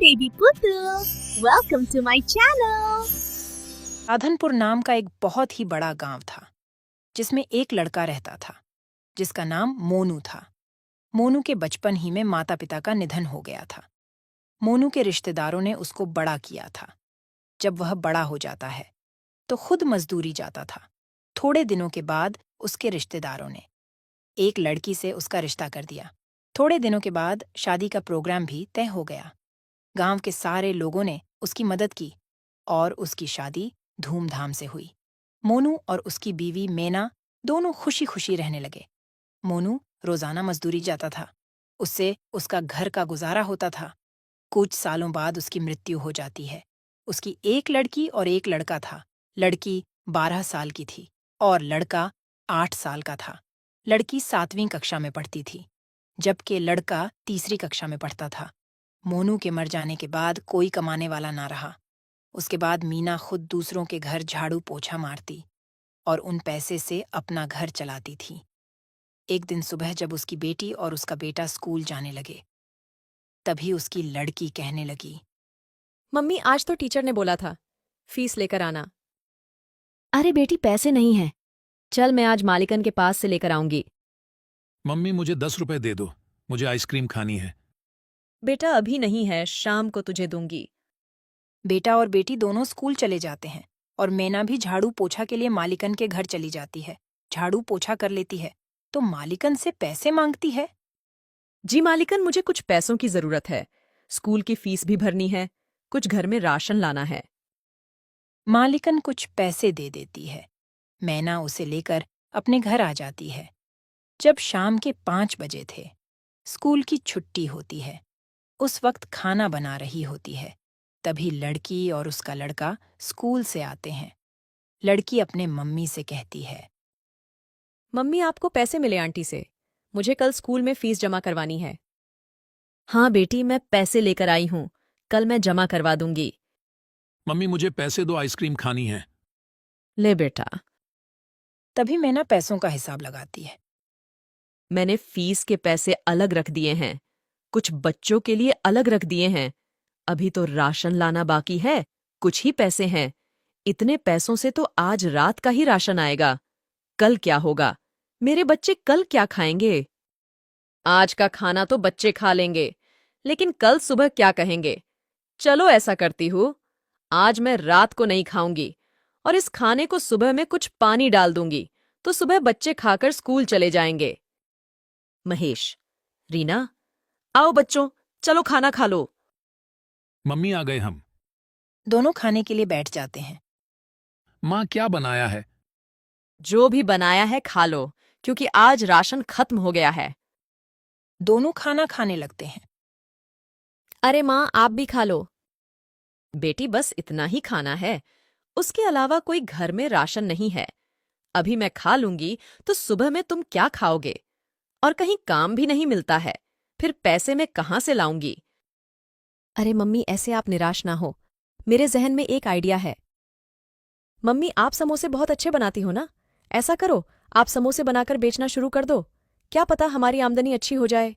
baby Puttu. Welcome to my channel. Radhanpur नाम का एक बहुत ही बड़ा गांव था जिसमें एक लड़का रहता था जिसका नाम मोनू था। मोनू के बचपन ही में माता पिता का निधन हो गया था। मोनू के रिश्तेदारों ने उसको बड़ा किया था। जब वह बड़ा हो जाता है तो खुद मजदूरी जाता था। थोड़े दिनों के बाद उसके रिश्तेदारों ने एक लड़की से उसका रिश्ता कर दिया। थोड़े दिनों के बाद शादी का प्रोग्राम भी तय हो गया। गांव के सारे लोगों ने उसकी मदद की और उसकी शादी धूमधाम से हुई। मोनू और उसकी बीवी मेना दोनों खुशी खुशी रहने लगे। मोनू रोजाना मजदूरी जाता था। उससे उसका घर का गुजारा होता था। कुछ सालों बाद उसकी मृत्यु हो जाती है। उसकी एक लड़की और एक लड़का था। लड़की 12 साल की थी और लड़का 8 साल का था। लड़की 7वीं कक्षा में पढ़ती थी जबकि लड़का 3री कक्षा में पढ़ता था। मोनू के मर जाने के बाद कोई कमाने वाला ना रहा। उसके बाद मीना खुद दूसरों के घर झाड़ू पोछा मारती और उन पैसे से अपना घर चलाती थी। एक दिन सुबह जब उसकी बेटी और उसका बेटा स्कूल जाने लगे तभी उसकी लड़की कहने लगी, मम्मी आज तो टीचर ने बोला था फीस लेकर आना। अरे बेटी पैसे नहीं हैं। चल मैं आज मालिकन के पास से लेकर आऊंगी। मम्मी मुझे 10 रुपए दे दो, मुझे आइसक्रीम खानी है। बेटा अभी नहीं है, शाम को तुझे दूंगी। बेटा और बेटी दोनों स्कूल चले जाते हैं और मेना भी झाड़ू पोछा के लिए मालिकन के घर चली जाती है। झाड़ू पोछा कर लेती है तो मालिकन से पैसे मांगती है। जी मालिकन, मुझे कुछ पैसों की जरूरत है। स्कूल की फीस भी भरनी है, कुछ घर में राशन लाना है। मालिकन कुछ पैसे दे देती है। मैना उसे लेकर अपने घर आ जाती है। जब शाम के 5 बजे थे, स्कूल की छुट्टी होती है। उस वक्त खाना बना रही होती है। तभी लड़की और उसका लड़का स्कूल से आते हैं। लड़की अपने मम्मी से कहती है, मम्मी आपको पैसे मिले आंटी से, मुझे कल स्कूल में फीस जमा करवानी है। हाँ बेटी, मैं पैसे लेकर आई हूँ, कल मैं जमा करवा दूंगी। मम्मी मुझे पैसे दो, आइसक्रीम खानी है। ले बेटा। तभी मैना पैसों का हिसाब लगाती है। मैंने फीस के पैसे अलग रख दिए हैं, कुछ बच्चों के लिए अलग रख दिए हैं। अभी तो राशन लाना बाकी है, कुछ ही पैसे हैं। इतने पैसों से तो आज रात का ही राशन आएगा। कल क्या होगा? मेरे बच्चे कल क्या खाएंगे? आज का खाना तो बच्चे खा लेंगे, लेकिन कल सुबह क्या कहेंगे? चलो ऐसा करती हूँ, आज मैं रात को नहीं खाऊंगी और इस खाने को सुबह में कुछ पानी डाल दूंगी तो सुबह बच्चे खाकर स्कूल चले जाएंगे। महेश, रीना, आओ बच्चों, चलो खाना खा लो। मम्मी आ गए हम। दोनों खाने के लिए बैठ जाते हैं। माँ क्या बनाया है? जो भी बनाया है खा लो, क्योंकि आज राशन खत्म हो गया है। दोनों खाना खाने लगते हैं। अरे माँ, आप भी खा लो। बेटी बस इतना ही खाना है, उसके अलावा कोई घर में राशन नहीं है। अभी मैं खा लूंगी तो सुबह में तुम क्या खाओगे? और कहीं काम भी नहीं मिलता है, फिर पैसे मैं कहाँ से लाऊंगी? अरे मम्मी, ऐसे आप निराश ना हो, मेरे जहन में एक आइडिया है। मम्मी आप समोसे बहुत अच्छे बनाती हो ना, ऐसा करो आप समोसे बनाकर बेचना शुरू कर दो, क्या पता हमारी आमदनी अच्छी हो जाए।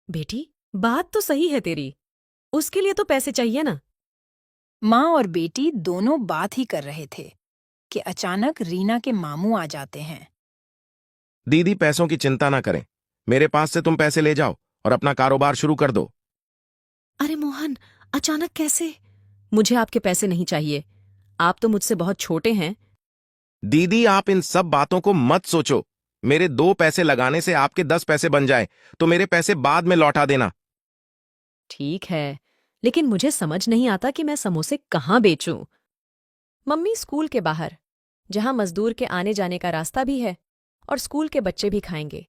बेटी बात तो सही है तेरी, उसके लिए तो पैसे चाहिए ना। माँ और बेटी दोनों बात ही कर रहे थे कि अचानक रीना के मामू आ जाते हैं। दीदी पैसों की चिंता ना करें, मेरे पास से तुम पैसे ले जाओ और अपना कारोबार शुरू कर दो। अरे मोहन, अचानक कैसे? मुझे आपके पैसे नहीं चाहिए, आप तो मुझसे बहुत छोटे हैं। दीदी आप इन सब बातों को मत सोचो, मेरे 2 पैसे लगाने से आपके 10 पैसे बन जाए तो मेरे पैसे बाद में लौटा देना। ठीक है, लेकिन मुझे समझ नहीं आता कि मैं समोसे कहाँ बेचूं। मम्मी स्कूल के बाहर, जहां मजदूर के आने जाने का रास्ता भी है और स्कूल के बच्चे भी खाएंगे।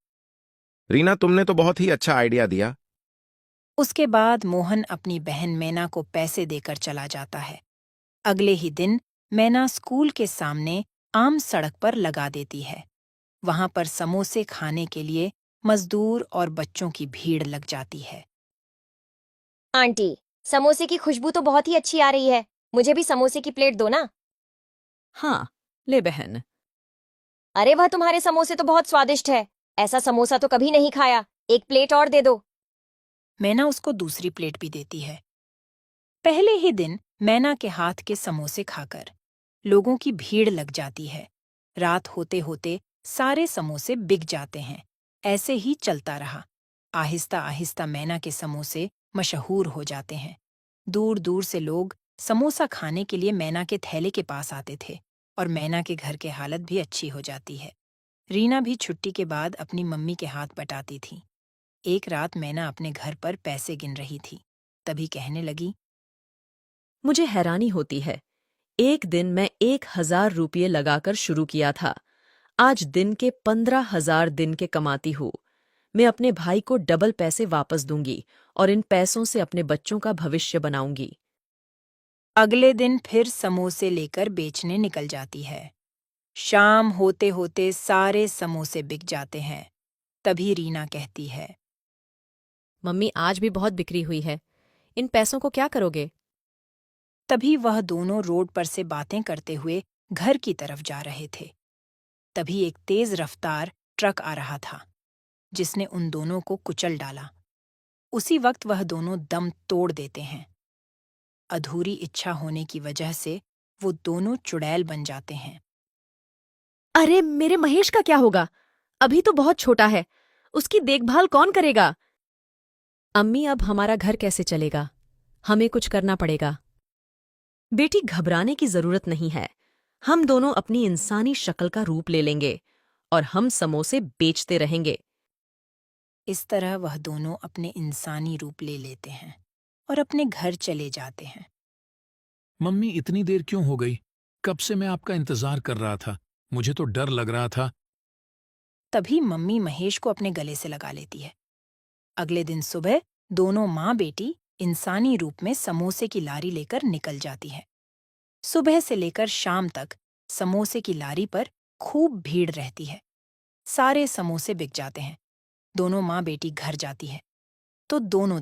रीना तुमने तो बहुत ही अच्छा आइडिया दिया। उसके बाद मोहन अपनी बहन मैना को पैसे देकर चला जाता है। अगले ही दिन मैना स्कूल के सामने आम सड़क पर लगा देती है। वहां पर समोसे खाने के लिए मजदूर और बच्चों की भीड़ लग जाती है। आंटी, समोसे की खुशबू तो बहुत ही अच्छी आ रही है, मुझे भी समोसे की प्लेट दो ना। हाँ, ले बहन। अरे वाह, तुम्हारे समोसे तो बहुत स्वादिष्ट है, ऐसा समोसा तो कभी नहीं खाया, एक प्लेट और दे दो। मैना उसको दूसरी प्लेट भी देती है पहले ही दिन मैना के हाथ के समोसे खाकर लोगों की भीड़ लग जाती है। रात होते होते सारे समोसे बिक जाते हैं। ऐसे ही चलता रहा। आहिस्ता आहिस्ता मैना के समोसे मशहूर हो जाते हैं। दूर दूर से लोग समोसा खाने के लिए मैना के थैले के पास आते थे और मैना के घर की हालत भी अच्छी हो जाती है। रीना भी छुट्टी के बाद अपनी मम्मी के हाथ बटाती थी। एक रात मैना अपने घर पर पैसे गिन रही थी। तभी कहने लगी, मुझे हैरानी होती है। एक दिन मैं 1,000 रुपये लगाकर शुरू किया था। आज दिन के 15,000 दिन के कमाती हूँ। मैं अपने भाई को डबल पैसे वापस दूंगी और इन पैसों से अपने बच्चों का भविष्य बनाऊंगी। अगले दिन फिर समोसे लेकर बेचने निकल जाती है। शाम होते होते सारे समोसे बिक जाते हैं। तभी रीना कहती है, मम्मी आज भी बहुत बिक्री हुई है। इन पैसों को क्या करोगे? तभी वह दोनों रोड पर से बातें करते हुए घर की तरफ जा रहे थे। तभी एक तेज रफ्तार ट्रक आ रहा था, जिसने उन दोनों को कुचल डाला। उसी वक्त वह दोनों दम तोड़ देते हैं। अधूरी इच्छा होने की वजह से वो दोनों चुड़ैल बन जाते हैं। अरे मेरे महेश का क्या होगा? अभी तो बहुत छोटा है। उसकी देखभाल कौन करेगा? अम्मी अब हमारा घर कैसे चलेगा? हमें कुछ करना पड़ेगा। बेटी, घबराने की जरूरत नहीं है। हम दोनों अपनी इंसानी शक्ल का रूप ले लेंगे और हम समोसे बेचते रहेंगे। इस तरह वह दोनों अपने इंसानी रूप ले लेते हैं और अपने घर चले जाते हैं। मम्मी इतनी देर क्यों हो गई? कब से मैं आपका इंतजार कर रहा था। मुझे तो डर लग रहा था। तभी मम्मी महेश को अपने गले से लगा लेती है। अगले दिन सुबह दोनों माँ बेटी इंसानी रूप में समोसे की लारी लेकर निकल जाती है। सुबह से लेकर शाम तक समोसे की लारी पर खूब भीड़ रहती है। सारे समोसे बिक जाते हैं। दोनों माँ बेटी घर जाती है तो दोनों